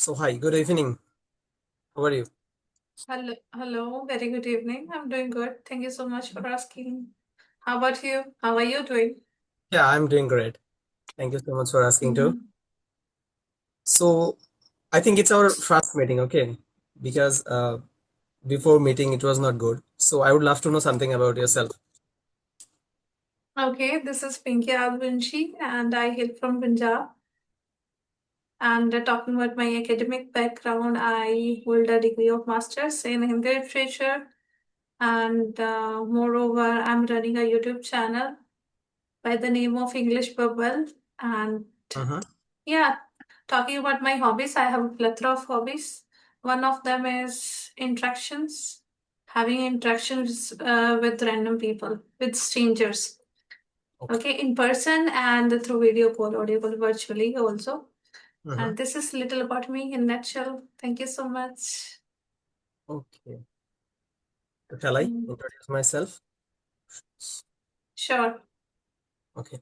So hi, good evening. How are you? Hello, very good evening. I'm doing good. Thank you so much for asking. How about you? How are you doing? Yeah, I'm doing great. Thank you so much for asking too. Mhm. So I think it's our first meeting, okay? Because before meeting it was not good. So I would love to know something about yourself. Okay, this is Pinky Alvinchi, and I hail from Punjab. And talking about my academic background, I hold a degree of master's in Hindi literature, and moreover, I'm running a YouTube channel by the name of English Bubble. And Mm-hmm. yeah, talking about my hobbies, I have a plethora of hobbies. One of them is interactions, having interactions with random people, with strangers. Okay. Okay, in person and through video call, audible virtually also. Mm-hmm. And this is little about me in nutshell. Thank you so much. Okay. So shall I Mm, introduce myself? Sure. Okay.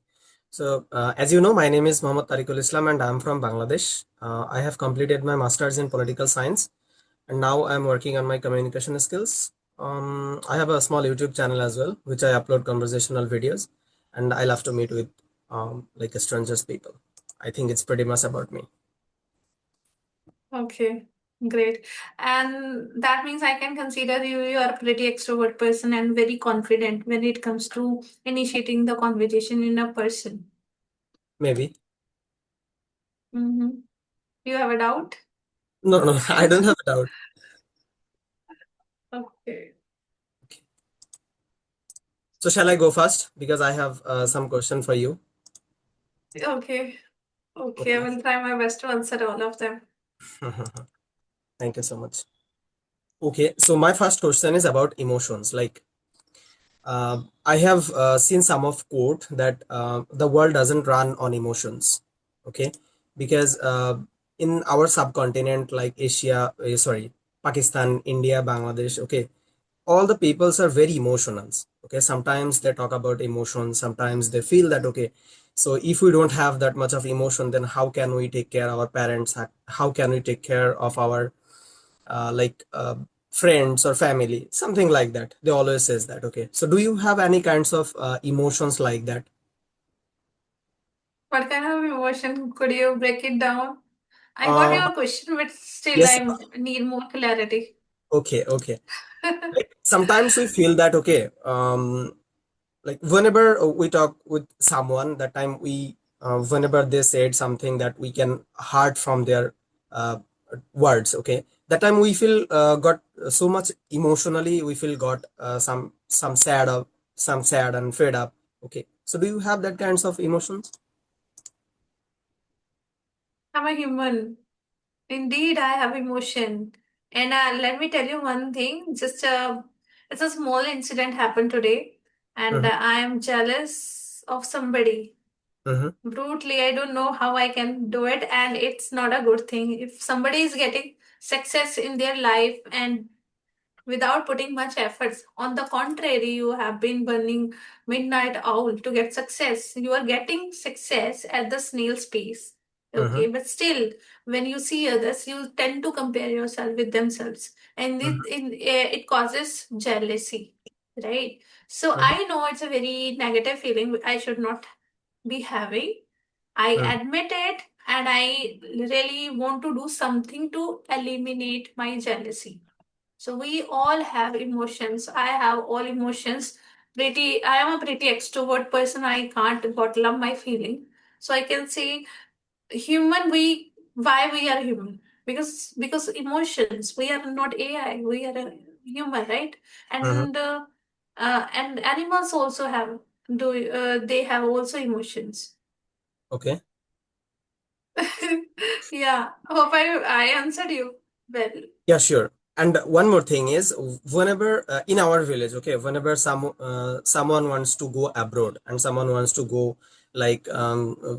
So as you know, my name is Mohammad Tariqul Islam and I'm from Bangladesh. I have completed my master's in political science and now I'm working on my communication skills. I have a small YouTube channel as well, which I upload conversational videos, and I love to meet with like strangers people. I think it's pretty much about me. Okay. Great. And that means I can consider you are a pretty extrovert person and very confident when it comes to initiating the conversation in a person. Maybe. Mm-hmm. You have a doubt? No, no, I don't have a doubt. Okay. Okay. So shall I go first because I have some question for you. Okay. Okay. I Okay. will try my best to answer all of them. Thank you so much. Okay, so my first question is about emotions. Like I have seen some of quote that the world doesn't run on emotions. Okay, because in our subcontinent like Asia, sorry, Pakistan, India, Bangladesh. Okay, all the peoples are very emotional. Okay, sometimes they talk about emotions. Sometimes they feel that okay. So if we don't have that much of emotion, then how can we take care of our parents? How can we take care of our friends or family, something like that. They always says that. Okay, so do you have any kinds of emotions like that? What kind of emotion could you break it down? I got uh, your question, but still yes. I need more clarity. Okay, okay. Like sometimes we feel that okay, like whenever we talk with someone, that time we whenever they said something that we can heard from their uh, words. Okay, that time we feel got so much emotionally, we feel got some sad of some sad and fed up. Okay, so do you have that kinds of emotions? I'm a human. Indeed, I have emotion. And let me tell you one thing. It's a small incident happened today, and Mm-hmm. I am jealous of somebody Mm-hmm. brutally. I don't know how I can do it, and it's not a good thing. If somebody is getting success in their life and without putting much efforts, on the contrary, you have been burning midnight owl to get success. You are getting success at the snail's pace. Mm-hmm. Okay, but still, when you see others, you tend to compare yourself with themselves, and it causes jealousy, right? So Mm-hmm. I know it's a very negative feeling I should not be having. I admit it, and I really want to do something to eliminate my jealousy. So we all have emotions. I have all emotions. I am a pretty extrovert person. I can't bottle up my feeling. So I can say human, why we are human? Because emotions. We are not AI. We are a human, right? Mm-hmm. And animals also have they have also emotions. Okay. Yeah. Hope I answered you well. Yeah, sure. And one more thing is, whenever in our village, okay, whenever someone wants to go abroad and someone wants to go like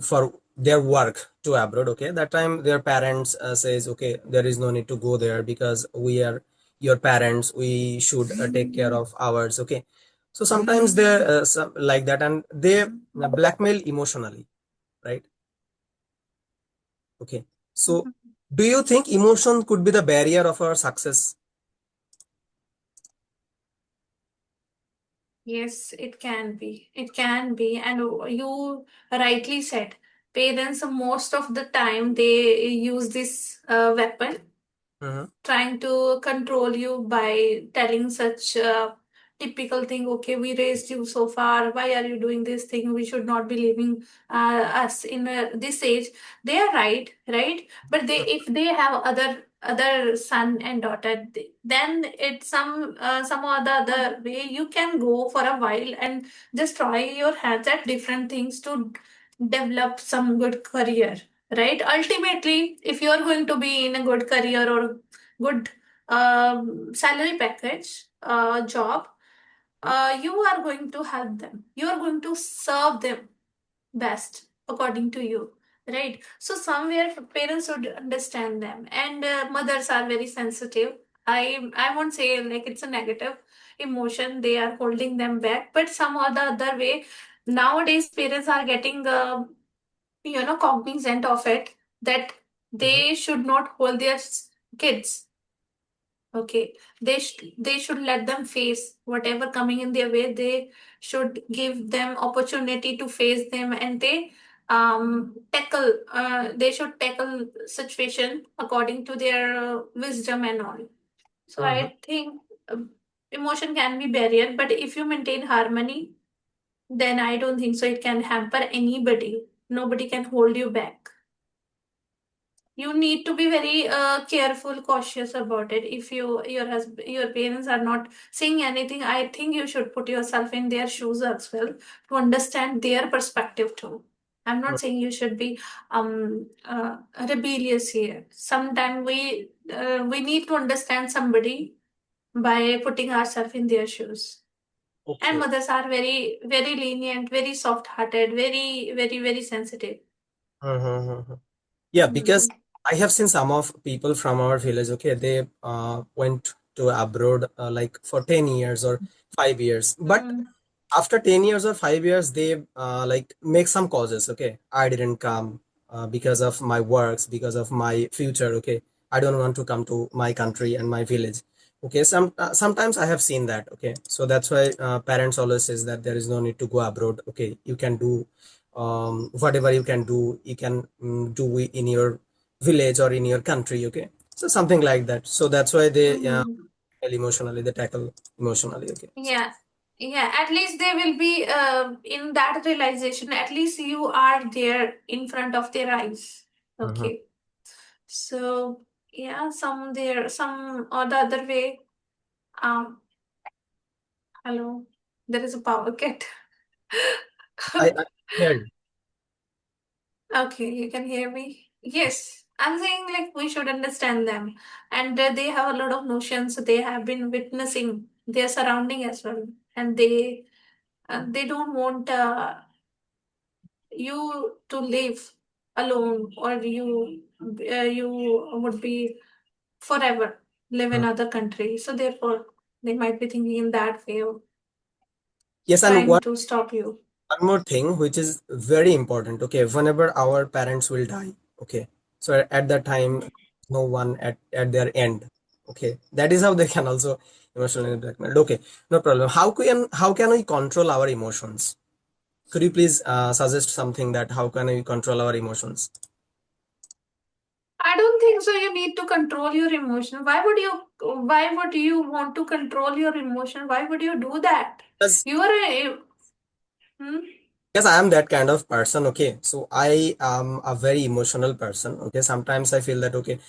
for their work to abroad, okay, that time their parents says, okay, there is no need to go there because we are your parents. We should take care of ours, okay. So sometimes they like that, and they blackmail emotionally, right? Okay. So Do you think emotion could be the barrier of our success? Yes, it can be. It can be. And you rightly said, parents most of the time they use this weapon Mm-hmm. trying to control you by telling such typical thing. Okay, we raised you so far, why are you doing this thing, we should not be leaving us in this age. They are right, right, but they, if they have other son and daughter, then it's some or the other way you can go for a while and just try your hands at different things to develop some good career, right? Ultimately, if you're going to be in a good career or good salary package job, you are going to help them, you are going to serve them best according to you, right? So somewhere parents should understand them, and mothers are very sensitive. I won't say like it's a negative emotion they are holding them back, but some or the other way nowadays parents are getting cognizant of it, that Mm-hmm. they should not hold their kids. Okay, they should let them face whatever coming in their way. They should give them opportunity to face them, and tackle. They should tackle situation according to their wisdom and all. So Mm-hmm. I think emotion can be barrier, but if you maintain harmony, then I don't think so. It can hamper anybody. Nobody can hold you back. You need to be very careful, cautious about it. If your parents are not saying anything, I think you should put yourself in their shoes as well to understand their perspective too. I'm not saying you should be rebellious here. Sometimes we need to understand somebody by putting ourselves in their shoes. And Okay. mothers are very very lenient, very soft hearted, very sensitive. Mm-hmm. Yeah, because Hmm. I have seen some of people from our village. Okay, they went to abroad like for 10 years or 5 years, but Hmm. after 10 years or 5 years, they like make some causes. Okay, I didn't come because of my works, because of my future. Okay, I don't want to come to my country and my village. Okay, sometimes I have seen that. Okay, so that's why parents always says that there is no need to go abroad. Okay, you can do whatever you can do, you can do it in your village or in your country. Okay, so something like that. So that's why they Hmm. emotionally, they tackle emotionally. Okay. Yeah, yeah. At least they will be in that realization. At least you are there in front of their eyes. Mhm. Okay. So yeah, some or the other way. Um, Hello. There is a power cut. I hear you. Okay, you can hear me. Yes, I'm saying like we should understand them, and they have a lot of notions. They have been witnessing their surrounding as well, and they don't want you to live alone, or you would be forever live in Mhm. other country. So therefore they might be thinking in that way of Yes, and trying to stop you. one more thing which is very important. Okay, whenever our parents will die, okay, so at that time no one at their end. Okay, that is how they can also emotionally blackmail. Okay, no problem. How can we control our emotions? Could you please suggest something that how can we control our emotions? I don't think so. You need to control your emotion. Why would you want to control your emotion? Why would you do that? Because You are a hmm? Yes, I am that kind of person. Okay, so I am a very emotional person. Okay, sometimes I feel that okay,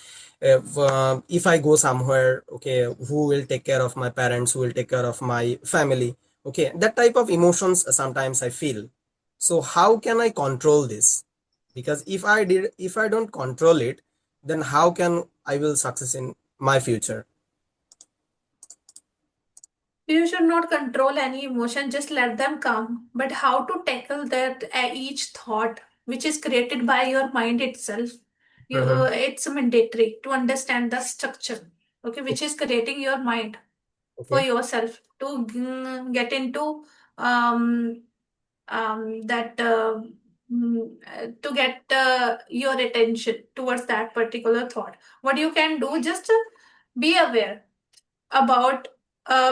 if I go somewhere, okay, who will take care of my parents? Who will take care of my family? Okay, that type of emotions sometimes I feel. So how can I control this? Because if I don't control it, then how can I will success in my future? You should not control any emotion, just let them come. But how to tackle that each thought which is created by your mind itself? Mm-hmm. It's mandatory to understand the structure, okay, which is creating your mind for Okay. yourself to get into that. to get your attention towards that particular thought. What you can do, just be aware about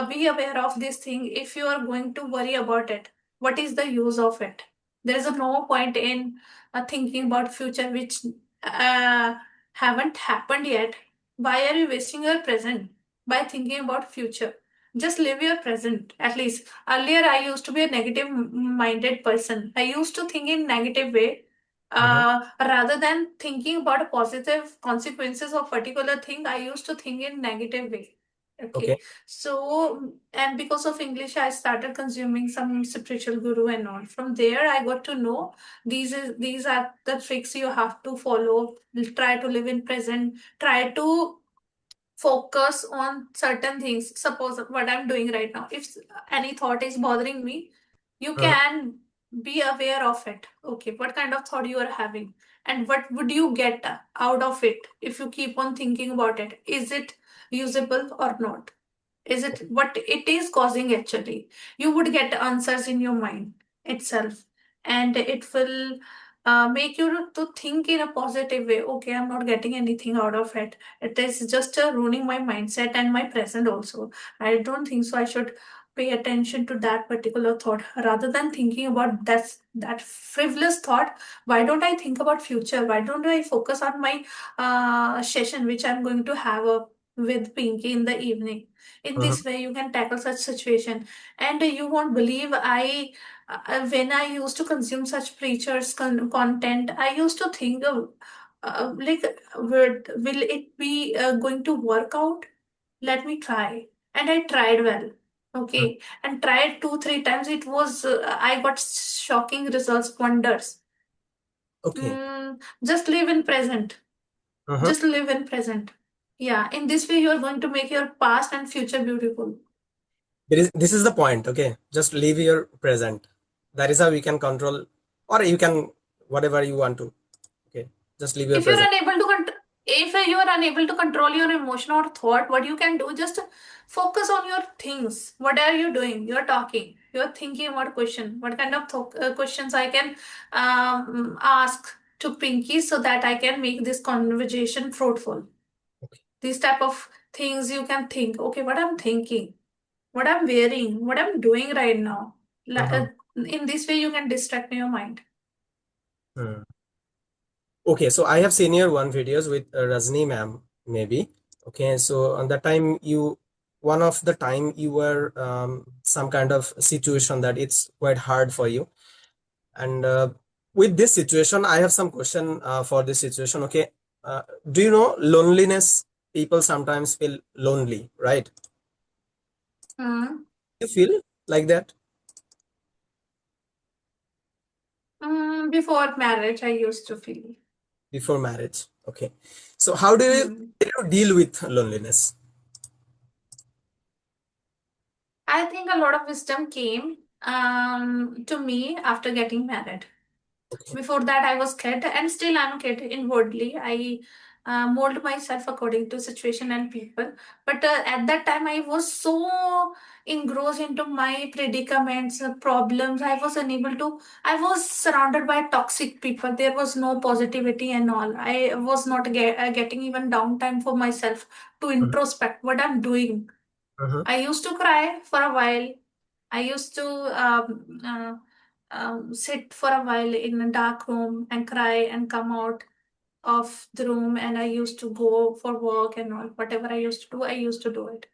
be aware of this thing. If you are going to worry about it, what is the use of it? There is no point in thinking about future which uh, haven't happened yet. Why are you wasting your present by thinking about future? Just live your present. At least earlier I used to be a negative minded person. I used to think in negative way, Uh-huh. rather than thinking about positive consequences of particular thing. I used to think in negative way. Okay. Okay, so and because of English, I started consuming some spiritual guru and all. From there, I got to know these are the tricks you have to follow. Try to live in present. Try to focus on certain things. Suppose what I'm doing right now. If any thought is bothering me, you Uh-huh. can be aware of it. Okay, what kind of thought you are having, and what would you get out of it if you keep on thinking about it? Is it usable or not? Is it what it is causing actually? You would get answers in your mind itself, and it will make you to think in a positive way. Okay, I'm not getting anything out of it. It is just ruining my mindset and my present also. I don't think so. I should pay attention to that particular thought rather than thinking about that frivolous thought. Why don't I think about future? Why don't I focus on my session which I'm going to have with Pinky in the evening? In Uh-huh. this way you can tackle such situation. And you won't believe, I when I used to consume such preachers content, I used to think of like, will it be going to work out? Let me try. And I tried well. Uh-huh. Okay, and tried 2 3 times. It was I got shocking results, wonders. Okay. Just live in present. Uh-huh. Just live in present. Yeah, in this way you are going to make your past and future beautiful. This is the point. Okay. Just live your present. That is how you can control, or you can whatever you want to. Okay. Just live your If you're present. unable to if you are unable to control your emotion or thought, what you can do, just focus on your things. What are you doing? You're talking, you're thinking about question. What kind of questions I can ask to Pinky so that I can make this conversation fruitful? Okay. These type of things you can think. Okay, what I'm thinking, what I'm wearing, what I'm doing right now. Uh-huh. In this way you can distract your mind. Hmm. Okay, so I have seen your one videos with Rajni ma'am, maybe. Okay, so on that time one of the time you were some kind of situation that it's quite hard for you. And with this situation, I have some question for this situation. Okay, do you know loneliness? People sometimes feel lonely, right? Hmm. You feel like that Before marriage, I used to feel. before marriage. Okay, so how Hmm. do you deal with loneliness? I think a lot of wisdom came to me after getting married. Okay. Before that, I was kid, and still I'm a kid inwardly. I mold myself according to situation and people. But at that time, I was so engrossed into my predicaments, problems. I was unable to. I was surrounded by toxic people. There was no positivity and all. I was not getting even downtime for myself to Mhm. introspect what I'm doing. Mhm. I used to cry for a while. I used to sit for a while in a dark room and cry and come out of the room. And I used to go for work and all. Whatever I used to do, I used to do it.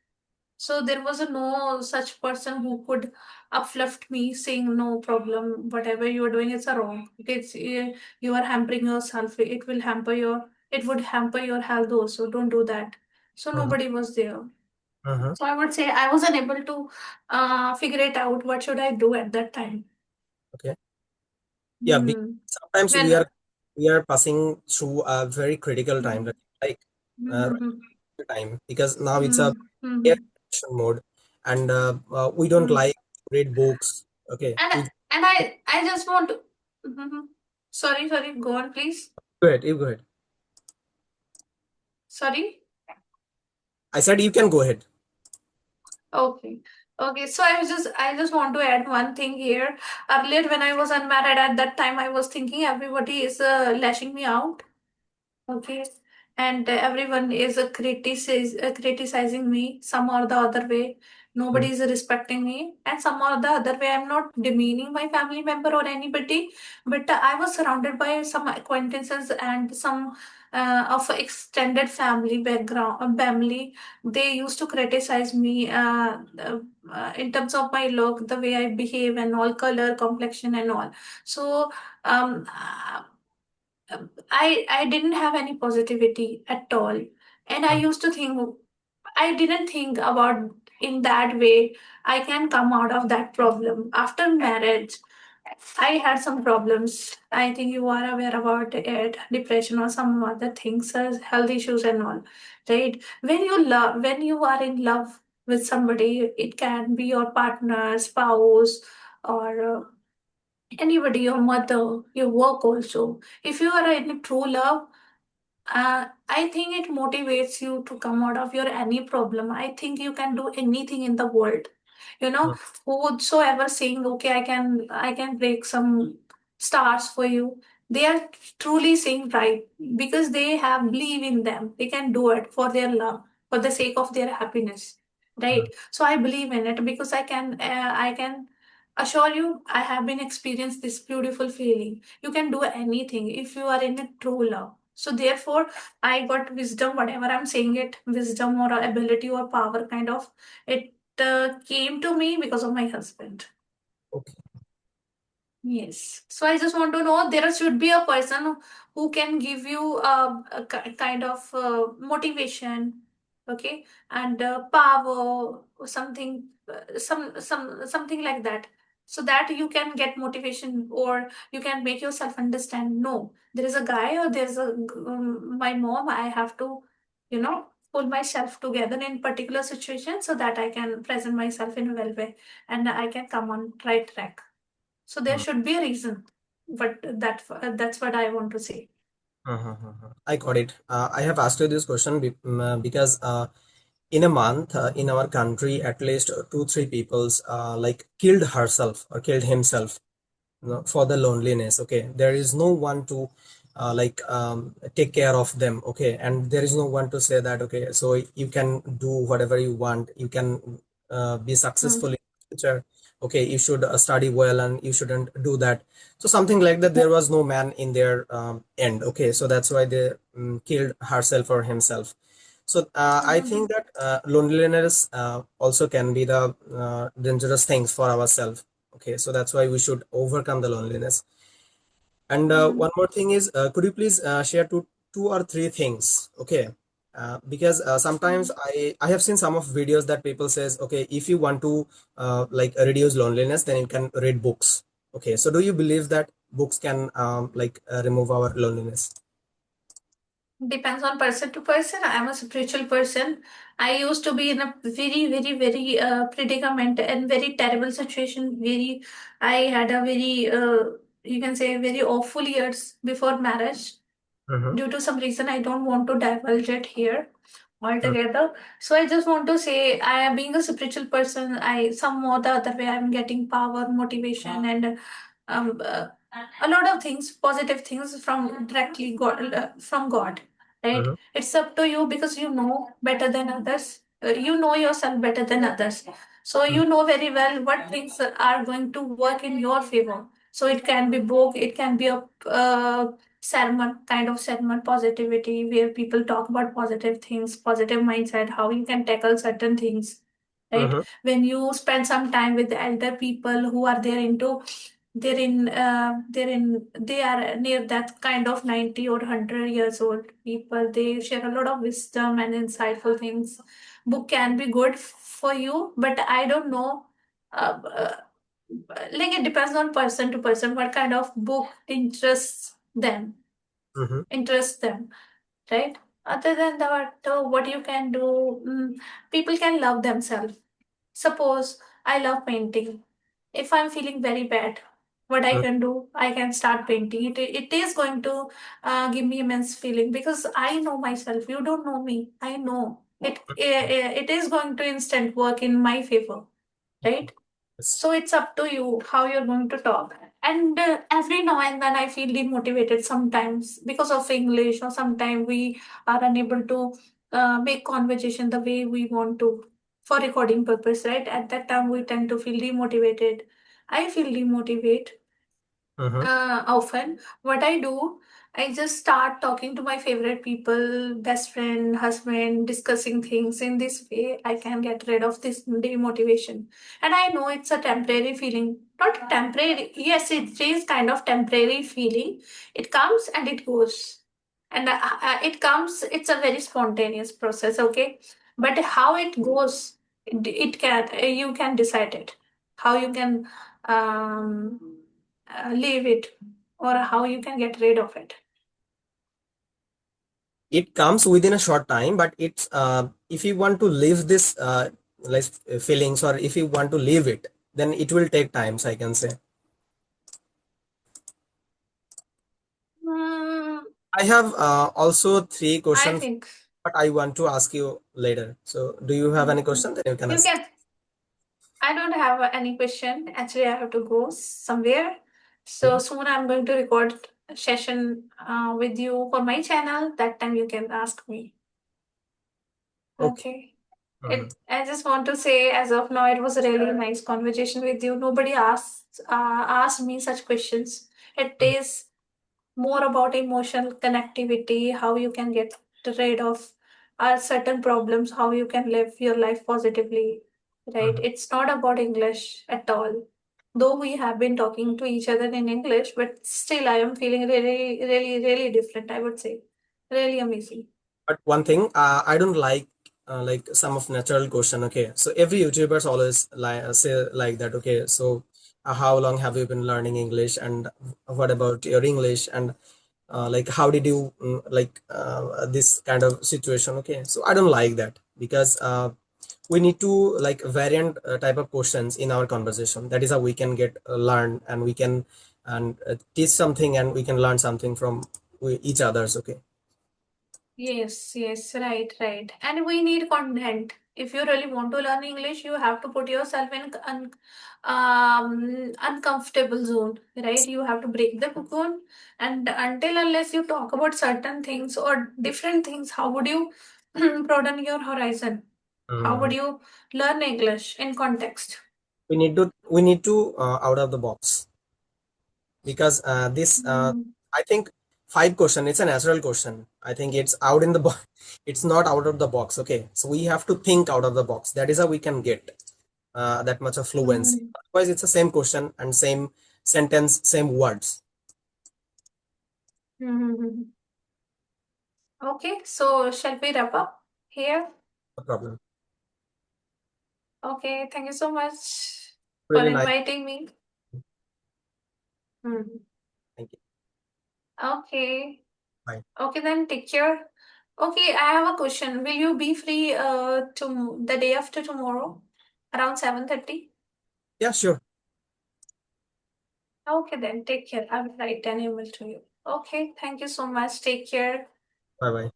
So there was no such person who could uplift me, saying, "No problem. Whatever you are doing, it's a wrong. It's you are hampering yourself. It will hamper your. It would hamper your health also. Don't do that." So Mhm. nobody was there. Mhm. So I would say I was unable to figure it out. What should I do at that time? Okay. Yeah, Hmm. sometimes When. we are passing through a very critical time, Hmm. like Hmm. right time, because now it's Hmm. a Hmm. mode, and we don't Hmm. like to read books. Okay, And we I just want to. Mhm. Sorry. Go on, please. go ahead. You go ahead. Sorry. I said you can go ahead. Okay. Okay, so I just want to add one thing here. Earlier, when I was unmarried, at that time, I was thinking everybody is lashing me out. Okay, and everyone is criticizing me some or the other way. Mhm. Nobody is respecting me, and some or the other way, I'm not demeaning my family member or anybody, but I was surrounded by some acquaintances and some of extended family background, family. They used to criticize me in terms of my look, the way I behave, and all color, complexion, and all. So um, I didn't have any positivity at all. And I Mhm. used to think, I didn't think about in that way I can come out of that problem. After marriage, I had some problems. I think you are aware about it, depression or some other things, health issues and all. Right? When you are in love with somebody, it can be your partner, spouse, or anybody, your mother, your work also. If you are in a true love, I think it motivates you to come out of your any problem. I think you can do anything in the world. You know, whosoever saying, okay, I can break some stars for you. They are truly saying right because they have believe in them. They can do it for their love, for the sake of their happiness. Mhm. Right. So I believe in it because I can assure you, I have been experienced this beautiful feeling. You can do anything if you are in a true love. So therefore, I got wisdom, whatever I'm saying it, wisdom or ability or power kind of, it came to me because of my husband. Okay. Yes. So I just want to know there should be a person who can give you kind of motivation, okay, and power, or something, something like that, so that you can get motivation or you can make yourself understand. No, there is a guy or there's a my mom. I have to, pull myself together in particular situation so that I can present myself in a well way and I can come on right track. So there Mhm. should be a reason, but that's what I want to say. I got it. I have asked you this question because in a month in our country, at least two, three people's like killed herself or killed himself, for the loneliness. Okay, there is no one to take care of them. Okay, and there is no one to say that okay, so you can do whatever you want, you can be successful Mm. in future. Okay, you should study well and you shouldn't do that. So something like that, there was no man in their end. Okay, so that's why they killed herself or himself. So I think Mhm. that loneliness also can be the dangerous things for ourselves. Okay, so that's why we should overcome the loneliness. And one Mhm. more thing is, could you please share two or three things? Okay, because sometimes Mhm. I have seen some of videos that people says, okay, if you want to like reduce loneliness, then you can read books. Okay, so do you believe that books can remove our loneliness? Depends on person to person. I'm a spiritual person. I used to be in a very, very, very predicament and very terrible situation. I had a very, you can say, very awful years before marriage. Mm-hmm. Due to some reason, I don't want to divulge it here altogether. So I just want to say, I am being a spiritual person. I some or the other way, I'm getting power, motivation, and um, uh, a lot of things, positive things from directly God, from God. Right? Mm-hmm. It's up to you because you know better than others. You know yourself better than others. So you know very well what things are going to work in your favor. So it can be book, it can be a sermon, kind of sermon, positivity, where people talk about positive things, positive mindset, how you can tackle certain things. Right? Mm-hmm. When you spend some time with the elder people who are there into they are near that kind of 90 or 100 years old people. They share a lot of wisdom and insightful things. Book can be good for you, but I don't know, uh, uh, like it depends on person to person what kind of book Mm-hmm. interests them, right? Other than that, what you can do, people can love themselves. Suppose I love painting. If I'm feeling very bad, what I can do, I can start painting. It is going to give me immense feeling because I know myself. You don't know me. I know it. It is going to instant work in my favor. right? Yes. So it's up to you how you're going to talk. And every now and then I feel demotivated sometimes because of English, or sometimes we are unable to make conversation the way we want to for recording purpose, right? At that time, we tend to feel demotivated. I feel demotivated Mm-hmm. often. What I do, I just start talking to my favorite people, best friend, husband, discussing things. In this way, I can get rid of this demotivation. And I know it's a temporary feeling. Not temporary, yes, it is kind of temporary feeling. It comes and it goes. And it comes, it's a very spontaneous process, okay? But how it goes, it can, you can decide it. How you can leave it, or how you can get rid of it. It comes within a short time, but it's if you want to live this like feelings, or if you want to leave it, then it will take times, I can say. Hmm, I have also three I questions, think but I want to ask you later. So do you have any Mhm. question that you can You ask? can. I don't have any question. Actually, I have to go somewhere. So Okay. soon I'm going to record a session with you for my channel. That time you can ask me. Okay. Okay. Mhm. I just want to say, as of now, it was a really nice conversation with you. Nobody asked me such questions. It Mhm. is more about emotional connectivity, how you can get rid of certain problems, how you can live your life positively, right? Mhm. It's not about English at all. Though we have been talking to each other in English, but still I am feeling really, really, really different, I would say. Really amazing. But one thing, I don't like some of natural question. Okay, so every YouTubers always say like that. Okay, so how long have you been learning English, and what about your English, and like how did you this kind of situation? Okay, so I don't like that, because we need to like variant type of questions in our conversation. That is how we can get learn, and we can and teach something, and we can learn something from each others. Okay. Yes, yes, right, right. And we need content. If you really want to learn English, you have to put yourself in uncomfortable zone, right? You have to break the cocoon, and until unless you talk about certain things or different things, how would you broaden your horizon? How would Mhm. you learn English in context? We need to out of the box, because this Mm-hmm. I think five question, it's a natural question. I think it's out in the box. It's not out of the box. Okay, so we have to think out of the box. That is how we can get that much of fluency. Otherwise it's the same question and same sentence, same words. Mm-hmm. Okay, so shall we wrap up here? No problem. Okay, thank you so much for Really nice. inviting me. Hmm. Thank you. Okay. Bye. Okay, then take care. Okay, I have a question. Will you be free to the day after tomorrow around 7:30? Yeah, sure. Okay, then take care. I will write an email to you. Okay, thank you so much. Take care. Bye bye.